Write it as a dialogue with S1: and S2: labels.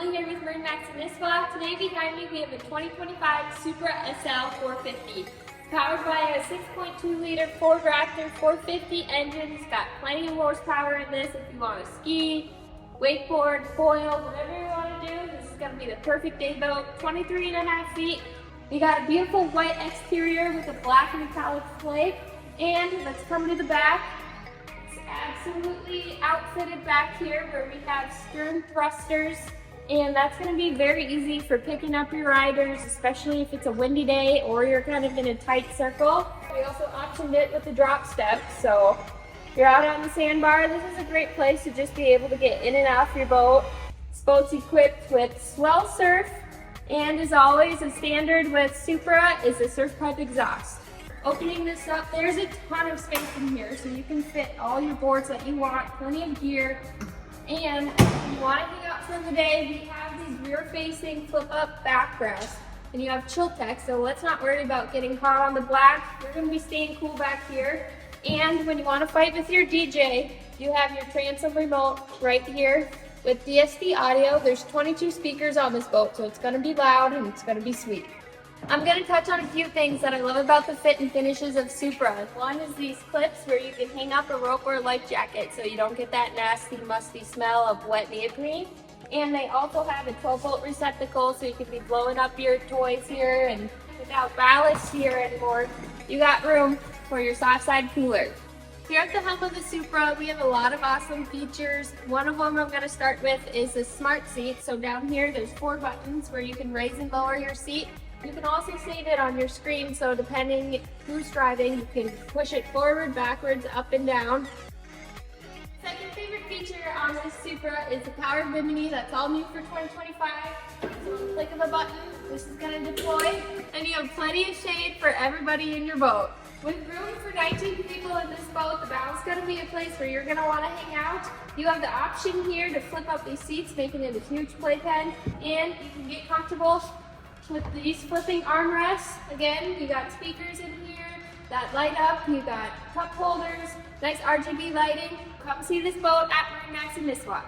S1: Emily here with MarineMax and Nisswa. Today behind me we have a 2025 Supra SL 450. It's powered by a 6.2 liter Ford Raptor 450 engine. It's got plenty of horsepower in this if you want to ski, wakeboard, foil, whatever you want to do. This is going to be the perfect day boat. 23.5 feet. We got a beautiful white exterior with a black metallic flake. And let's come to the back. Absolutely outfitted back here where we have stern thrusters, and that's going to be very easy for picking up your riders, especially if it's a windy day or you're kind of in a tight circle. We also optioned it with the drop step, so if you're out on the sandbar, this is a great place to just be able to get in and off your boat. This boat's equipped with swell surf, and as always, a standard with Supra is a surf pipe exhaust. Opening this up, there's a ton of space in here, so you can fit all your boards that you want, plenty of gear. And if you want to hang out for the day, we have these rear-facing flip-up back rests. And you have chill tech, so let's not worry about getting hot on the black. You're going to be staying cool back here. And when you want to fight with your DJ, you have your transom remote right here. With DSD audio, there's 22 speakers on this boat, so it's going to be loud and it's going to be sweet. I'm going to touch on a few things that I love about the fit and finishes of Supra. One is these clips where you can hang up a rope or a life jacket so you don't get that nasty, musty smell of wet neoprene. And they also have a 12-volt receptacle so you can be blowing up your toys here, and without ballast here anymore, you got room for your soft side cooler. Here at the helm of the Supra, we have a lot of awesome features. One of them I'm going to start with is the smart seat. So down here, there's 4 buttons where you can raise and lower your seat. You can also save it on your screen, so depending who's driving, you can push it forward, backwards, up and down. Second favorite feature on this Supra is the power bimini. That's all new for 2025. So with a click of a button, this is going to deploy, and you have plenty of shade for everybody in your boat. With room for 19 people in this boat, the bow is going to be a place where you're going to want to hang out. You have the option here to flip up these seats, making it a huge playpen, and you can get comfortable with these flipping armrests. Again, you got speakers in here that light up, you got cup holders, nice RGB lighting. Come see this boat at MarineMax in Nisswa.